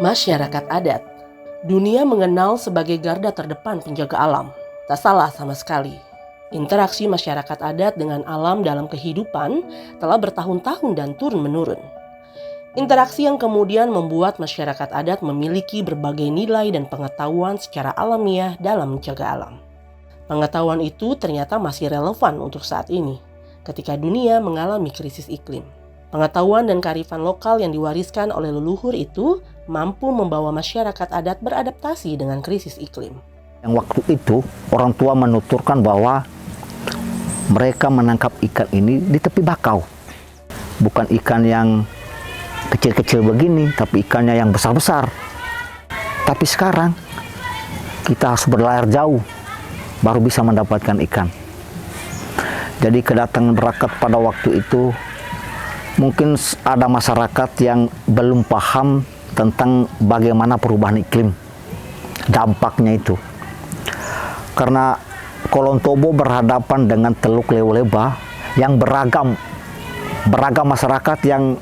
Masyarakat adat. Dunia mengenal sebagai garda terdepan penjaga alam. Tak salah sama sekali. Interaksi masyarakat adat dengan alam dalam kehidupan telah bertahun-tahun dan turun-menurun. Interaksi yang kemudian membuat masyarakat adat memiliki berbagai nilai dan pengetahuan secara alamiah dalam menjaga alam. Pengetahuan itu ternyata masih relevan untuk saat ini, ketika dunia mengalami krisis iklim. Pengetahuan dan kearifan lokal yang diwariskan oleh leluhur itu mampu membawa masyarakat adat beradaptasi dengan krisis iklim. Yang waktu itu orang tua menuturkan bahwa mereka menangkap ikan ini di tepi bakau. Bukan ikan yang kecil-kecil begini, tapi ikannya yang besar-besar. Tapi sekarang kita harus berlayar jauh baru bisa mendapatkan ikan. Jadi kedatangan berakat pada waktu itu mungkin ada masyarakat yang belum paham tentang bagaimana perubahan iklim, dampaknya itu. Karena Kolon Tobo berhadapan dengan Teluk Leuleeba yang beragam masyarakat yang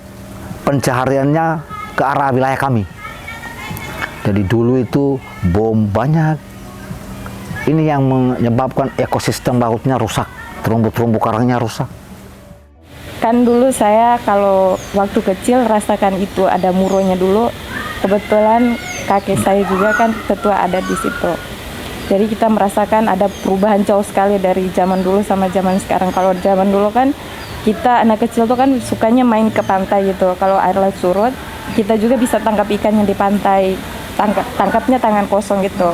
pencahariannya ke arah wilayah kami. Jadi dulu itu bom banyak. Ini yang menyebabkan ekosistem lautnya rusak, terumbu-terumbu karangnya rusak. Kan dulu saya kalau waktu kecil rasakan itu ada muronya dulu. Kebetulan kakek saya juga kan tetua adat di situ. Jadi kita merasakan ada perubahan jauh sekali dari zaman dulu sama zaman sekarang. Kalau zaman dulu kan kita anak kecil tuh kan sukanya main ke pantai gitu. Kalau air laut surut, kita juga bisa tangkap ikan yang di pantai. Tangkapnya tangan kosong gitu.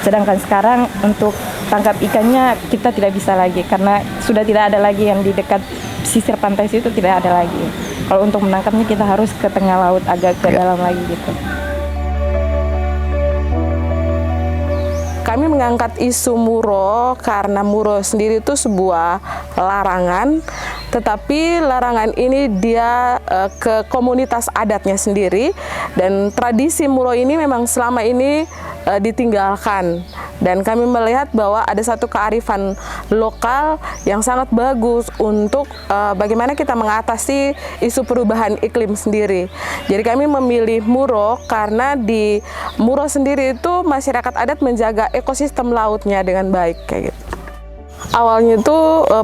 Sedangkan sekarang untuk tangkap ikannya kita tidak bisa lagi karena sudah tidak ada lagi yang di dekat sisir pantai situ, tidak ada lagi. Kalau untuk menangkapnya kita harus ke tengah laut, agak ke dalam lagi gitu. Kami mengangkat isu muro karena muro sendiri itu sebuah larangan, tetapi larangan ini dia ke komunitas adatnya sendiri, dan tradisi muro ini memang selama ini ditinggalkan. Dan kami melihat bahwa ada satu kearifan lokal yang sangat bagus untuk bagaimana kita mengatasi isu perubahan iklim sendiri. Jadi kami memilih muro karena di muro sendiri itu masyarakat adat menjaga ekosistem lautnya dengan baik kayak gitu. Awalnya itu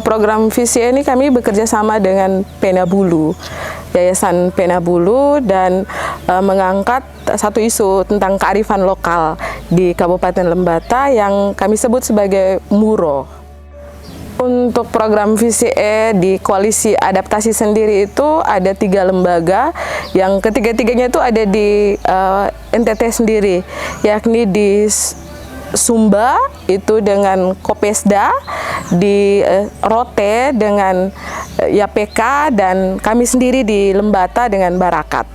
program VCE ini kami bekerja sama dengan Pena Bulu, Yayasan Pena Bulu, dan mengangkat satu isu tentang kearifan lokal di Kabupaten Lembata yang kami sebut sebagai muro. Untuk program VCE di Koalisi Adaptasi sendiri itu ada 3 lembaga yang ketiga-tiganya itu ada di NTT sendiri, yakni di Sumba itu dengan Kopesda, di Rote dengan YPK, dan kami sendiri di Lembata dengan Barakat.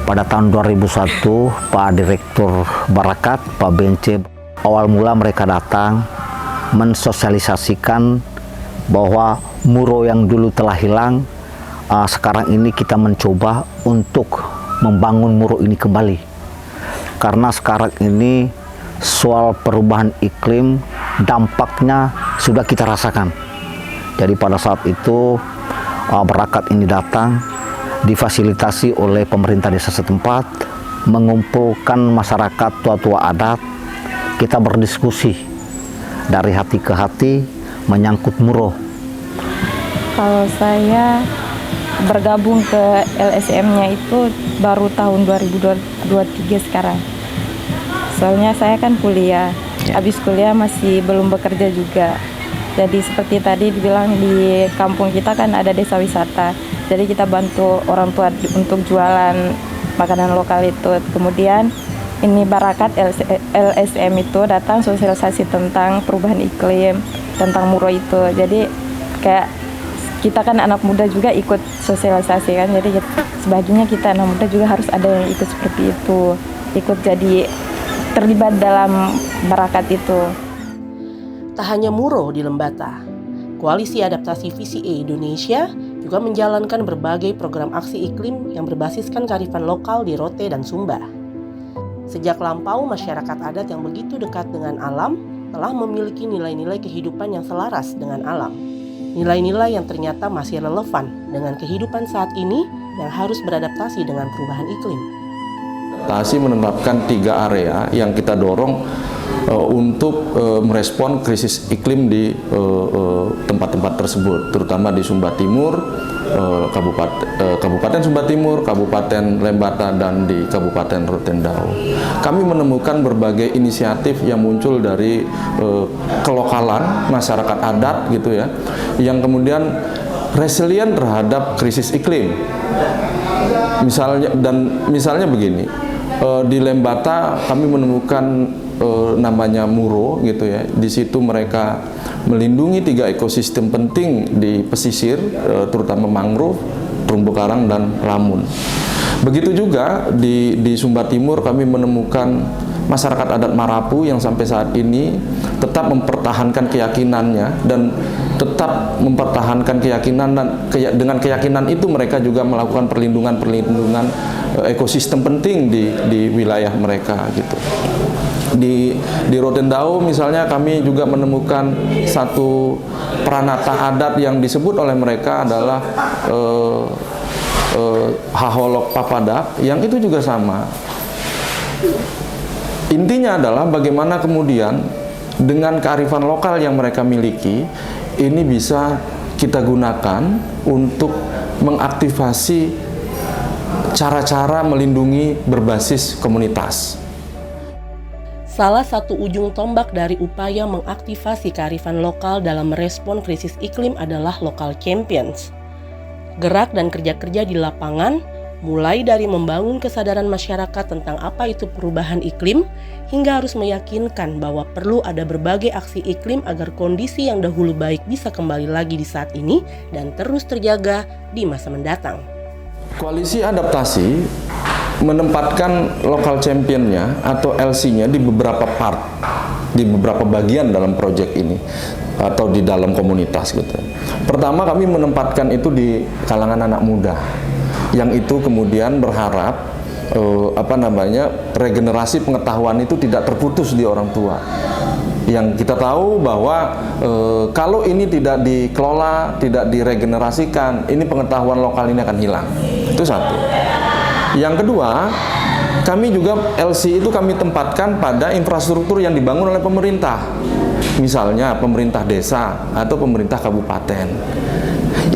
Pada tahun 2001, Pak Direktur Barakat, Pak Bence, awal mula mereka datang mensosialisasikan bahwa muro yang dulu telah hilang, sekarang ini kita mencoba untuk membangun muro ini kembali. Karena sekarang ini soal perubahan iklim dampaknya sudah kita rasakan. Jadi pada saat itu Barakat ini datang difasilitasi oleh pemerintah desa setempat, mengumpulkan masyarakat tua-tua adat. Kita berdiskusi dari hati ke hati menyangkut muro. Kalau saya bergabung ke LSM-nya itu baru tahun 2023 sekarang. Soalnya saya kan kuliah, habis kuliah masih belum bekerja juga. Jadi seperti tadi dibilang di kampung kita kan ada desa wisata. Jadi kita bantu orang tua untuk jualan makanan lokal itu. Kemudian ini Barakat LSM itu datang sosialisasi tentang perubahan iklim, tentang muro itu. Jadi kayak kita kan anak muda juga ikut sosialisasi kan. Jadi sebagiannya kita anak muda juga harus ada yang ikut seperti itu. Ikut jadi terlibat dalam Barakat itu. Tak hanya muro di Lembata, Koalisi Adaptasi VCE Indonesia juga menjalankan berbagai program aksi iklim yang berbasiskan kearifan lokal di Rote dan Sumba. Sejak lampau, masyarakat adat yang begitu dekat dengan alam telah memiliki nilai-nilai kehidupan yang selaras dengan alam. Nilai-nilai yang ternyata masih relevan dengan kehidupan saat ini yang harus beradaptasi dengan perubahan iklim. Adaptasi menetapkan 3 area yang kita dorong untuk merespon krisis iklim di tempat-tempat tersebut, terutama di Sumba Timur, Kabupaten Sumba Timur, Kabupaten Lembata, dan di Kabupaten Rotendao. Kami menemukan berbagai inisiatif yang muncul dari kelokalan masyarakat adat gitu ya, yang kemudian resilient terhadap krisis iklim. Misalnya begini, di Lembata kami menemukan namanya Muro gitu ya. Di situ mereka melindungi 3 ekosistem penting di pesisir, terutama mangrove, terumbu karang, dan lamun. Begitu juga di Sumba Timur kami menemukan masyarakat adat Marapu yang sampai saat ini tetap mempertahankan keyakinannya dan tetap mempertahankan keyakinan, dan dengan keyakinan itu mereka juga melakukan perlindungan ekosistem penting di wilayah mereka gitu. Di Rotendao misalnya kami juga menemukan satu pranata adat yang disebut oleh mereka adalah Haholok Papadak, yang itu juga sama. Intinya adalah bagaimana kemudian dengan kearifan lokal yang mereka miliki ini bisa kita gunakan untuk mengaktifasi cara-cara melindungi berbasis komunitas. Salah satu ujung tombak dari upaya mengaktifasi kearifan lokal dalam merespon krisis iklim adalah local champions. Gerak dan kerja-kerja di lapangan, mulai dari membangun kesadaran masyarakat tentang apa itu perubahan iklim, hingga harus meyakinkan bahwa perlu ada berbagai aksi iklim agar kondisi yang dahulu baik bisa kembali lagi di saat ini dan terus terjaga di masa mendatang. Koalisi adaptasi menempatkan lokal championnya atau LC-nya di beberapa part, di beberapa bagian dalam proyek ini atau di dalam komunitas gitu. Pertama, kami menempatkan itu di kalangan anak muda, yang itu kemudian berharap regenerasi pengetahuan itu tidak terputus di orang tua. Yang kita tahu bahwa kalau ini tidak dikelola, tidak diregenerasikan, ini pengetahuan lokal ini akan hilang. Itu satu. Yang kedua, kami juga LC itu kami tempatkan pada infrastruktur yang dibangun oleh pemerintah. Misalnya pemerintah desa atau pemerintah kabupaten.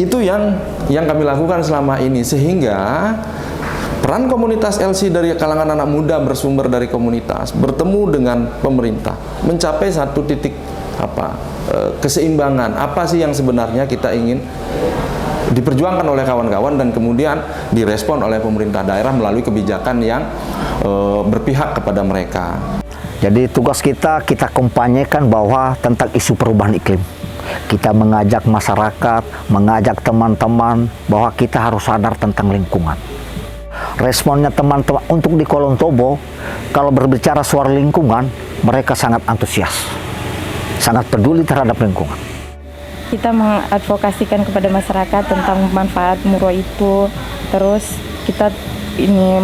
Itu yang kami lakukan selama ini, sehingga peran komunitas LC dari kalangan anak muda bersumber dari komunitas bertemu dengan pemerintah mencapai satu titik keseimbangan. Apa sih yang sebenarnya kita ingin diperjuangkan oleh kawan-kawan dan kemudian direspon oleh pemerintah daerah melalui kebijakan yang berpihak kepada mereka. Jadi tugas kita kampanyekan bahwa tentang isu perubahan iklim. Kita mengajak masyarakat, mengajak teman-teman bahwa kita harus sadar tentang lingkungan. Responnya teman-teman untuk di Kolong Tobo, kalau berbicara suara lingkungan, mereka sangat antusias, sangat peduli terhadap lingkungan. Kita mengadvokasikan kepada masyarakat tentang manfaat Muro itu, terus kita ini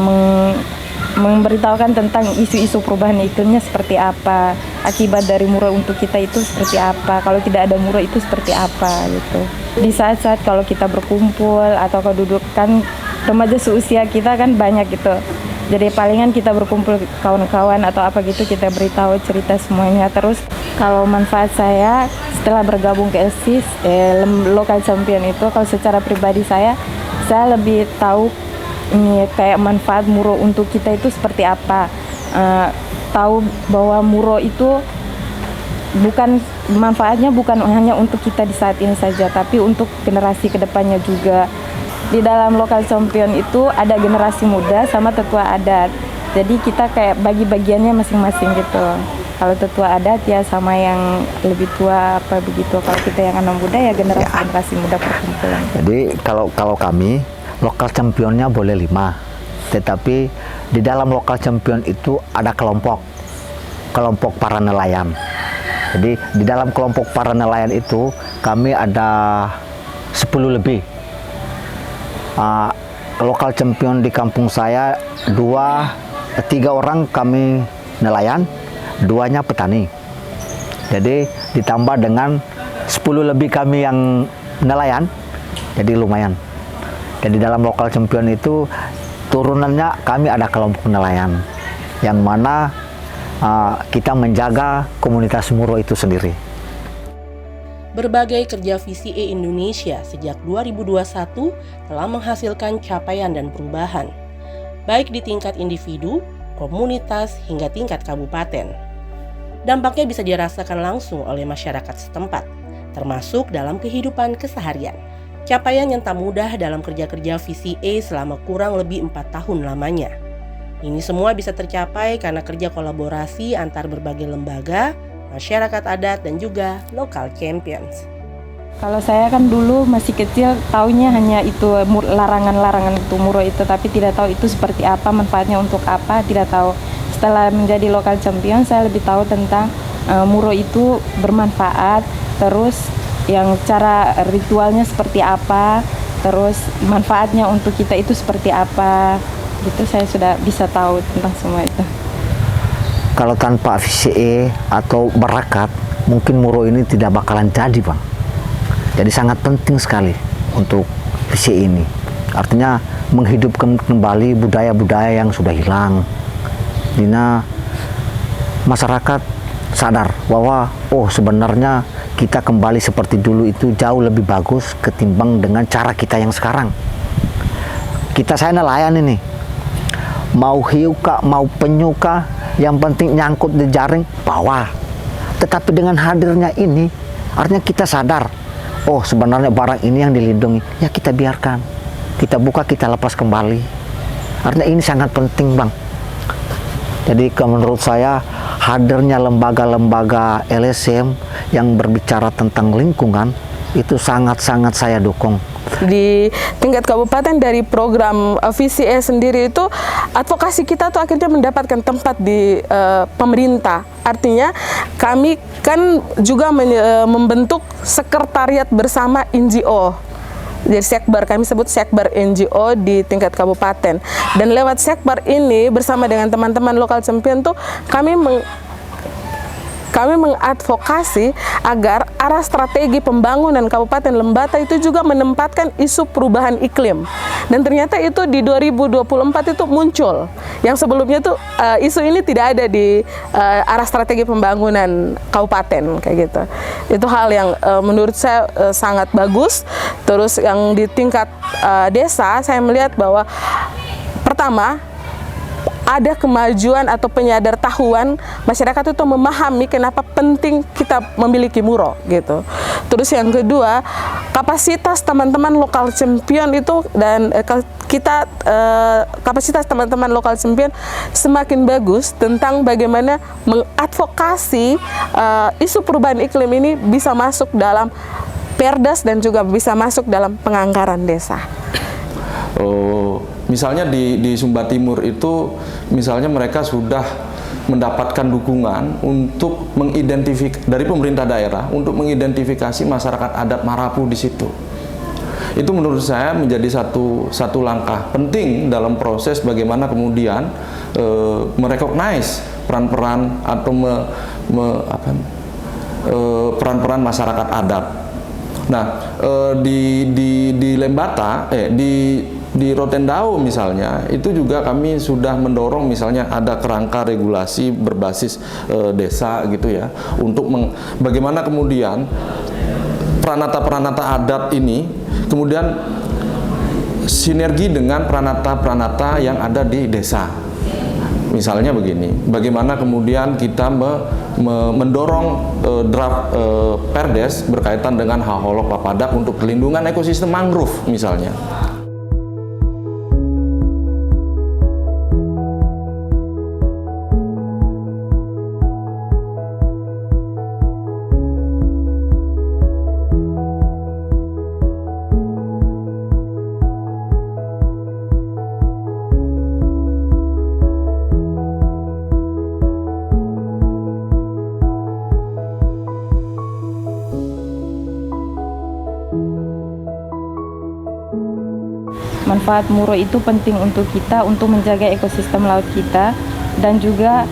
memberitahukan tentang isu-isu perubahan iklimnya seperti apa, akibat dari Muro untuk kita itu seperti apa, kalau tidak ada Muro itu seperti apa gitu. Di saat-saat kalau kita berkumpul atau kedudukan remaja seusia kita kan banyak gitu, jadi palingan kita berkumpul kawan-kawan atau apa gitu, kita beritahu cerita semuanya. Terus kalau manfaat saya setelah bergabung ke LC Local Champion itu, kalau secara pribadi saya lebih tahu ini kayak manfaat Muro untuk kita itu seperti apa. Tahu bahwa Muro itu manfaatnya bukan hanya untuk kita di saat ini saja, tapi untuk generasi kedepannya juga. Di dalam Local Champion itu ada generasi muda sama tetua adat. Jadi kita kayak bagi bagiannya masing-masing gitu. Kalau tetua adat ya sama yang lebih tua apa begitu. Kalau kita yang anak muda ya generasi muda perkumpulan. Jadi kalau kami Local Championnya boleh 5. Tetapi di dalam Local Champion itu ada kelompok para nelayan. Jadi di dalam kelompok para nelayan itu kami ada 10 lebih. Local Champion di kampung saya 3 orang kami nelayan, 2-nya petani. Jadi ditambah dengan 10 lebih kami yang nelayan, jadi lumayan. Jadi dalam lokal champion itu turunannya kami ada kelompok nelayan yang mana kita menjaga komunitas Muro itu sendiri. Berbagai kerja VCA Indonesia sejak 2021 telah menghasilkan capaian dan perubahan, baik di tingkat individu, komunitas, hingga tingkat kabupaten. Dampaknya bisa dirasakan langsung oleh masyarakat setempat, termasuk dalam kehidupan keseharian. Capaian yang tak mudah dalam kerja-kerja VCA selama kurang lebih 4 tahun lamanya. Ini semua bisa tercapai karena kerja kolaborasi antar berbagai lembaga, masyarakat adat, dan juga local champions. Kalau saya kan dulu masih kecil, taunya hanya itu larangan-larangan itu Muro itu, tapi tidak tahu itu seperti apa, manfaatnya untuk apa, tidak tahu. Setelah menjadi local champion, saya lebih tahu tentang Muro itu bermanfaat, terus yang cara ritualnya seperti apa, terus manfaatnya untuk kita itu seperti apa, gitu saya sudah bisa tahu tentang semua itu. Kalau tanpa VCA atau berakat, mungkin Muro ini tidak bakalan jadi, Bang. Jadi sangat penting sekali untuk VCA ini. Artinya menghidupkan kembali budaya-budaya yang sudah hilang. Dina masyarakat sadar bahwa sebenarnya kita kembali seperti dulu itu jauh lebih bagus ketimbang dengan cara kita yang sekarang. Saya nelayan ini, mau hiu kah, mau penyu kah, yang penting nyangkut di jaring bawa. Tetapi dengan hadirnya ini, artinya kita sadar, sebenarnya barang ini yang dilindungi, ya kita biarkan, kita buka, kita lepas kembali. Artinya ini sangat penting, Bang. Jadi menurut saya hadirnya lembaga-lembaga LSM yang berbicara tentang lingkungan itu sangat-sangat saya dukung. Di tingkat kabupaten dari program VCA sendiri itu advokasi kita tuh akhirnya mendapatkan tempat di pemerintah. Artinya kami kan juga membentuk sekretariat bersama NGO. Jadi sekbar, kami sebut sekbar NGO di tingkat kabupaten. Dan lewat sekbar ini bersama dengan teman-teman lokal champion tuh kami mengadvokasi agar arah strategi pembangunan Kabupaten Lembata itu juga menempatkan isu perubahan iklim. Dan ternyata itu di 2024 itu muncul. Yang sebelumnya tuh isu ini tidak ada di arah strategi pembangunan kabupaten kayak gitu. Itu hal yang menurut saya sangat bagus. Terus yang di tingkat desa saya melihat bahwa pertama ada kemajuan atau penyadar-tahuan masyarakat itu memahami kenapa penting kita memiliki Muro gitu. Terus yang kedua, kapasitas teman-teman lokal champion itu dan kapasitas teman-teman lokal champion semakin bagus tentang bagaimana mengadvokasi isu perubahan iklim ini bisa masuk dalam Perdas dan juga bisa masuk dalam penganggaran desa. Misalnya di Sumba Timur itu, misalnya mereka sudah mendapatkan dukungan untuk dari pemerintah daerah untuk mengidentifikasi masyarakat adat Marapu di situ. Itu menurut saya menjadi satu langkah penting dalam proses bagaimana kemudian merecognize peran-peran atau peran-peran masyarakat adat. Nah, di Lembata, di Rotendao misalnya, itu juga kami sudah mendorong misalnya ada kerangka regulasi berbasis desa gitu ya, untuk bagaimana kemudian peranata-peranata adat ini kemudian sinergi dengan peranata-peranata yang ada di desa. Misalnya begini, bagaimana kemudian kita mendorong draft Perdes berkaitan dengan Haholok Papadak untuk perlindungan ekosistem mangrove misalnya. Manfaat Muro itu penting untuk kita, untuk menjaga ekosistem laut kita, dan juga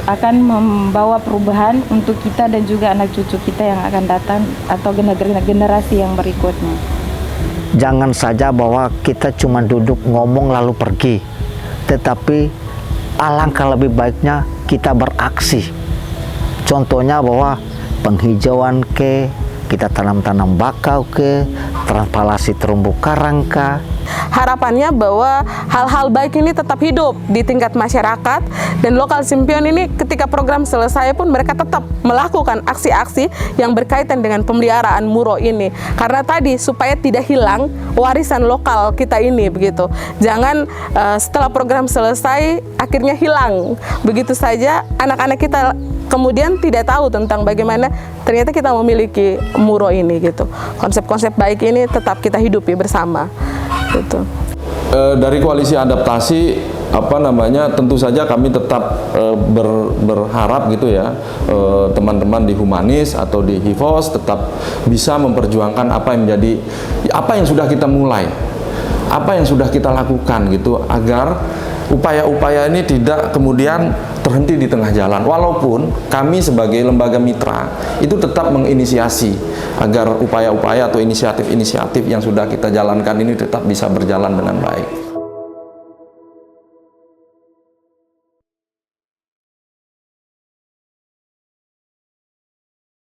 akan membawa perubahan untuk kita dan juga anak cucu kita yang akan datang atau generasi yang berikutnya. jangan saja bahwa kita cuma duduk ngomong lalu pergi, tetapi alangkah lebih baiknya kita beraksi. Contohnya bahwa penghijauan kita tanam-tanam bakau transplantasi terumbu karang Harapannya bahwa hal-hal baik ini tetap hidup di tingkat masyarakat, dan Lokal Simpion ini ketika program selesai pun mereka tetap melakukan aksi-aksi yang berkaitan dengan pemeliharaan muro ini, karena tadi supaya tidak hilang warisan lokal kita ini begitu. Jangan setelah program selesai akhirnya hilang begitu saja, anak-anak kita kemudian tidak tahu tentang bagaimana ternyata kita memiliki muro ini gitu. Konsep-konsep baik ini tetap kita hidupi bersama gitu. Dari koalisi adaptasi tentu saja kami tetap berharap gitu ya, teman-teman di Humanis atau di Hivos tetap bisa memperjuangkan apa yang sudah kita mulai, apa yang sudah kita lakukan gitu, agar upaya-upaya ini tidak kemudian terhenti di tengah jalan. Walaupun kami sebagai lembaga mitra itu tetap menginisiasi agar upaya-upaya atau inisiatif-inisiatif yang sudah kita jalankan ini tetap bisa berjalan dengan baik.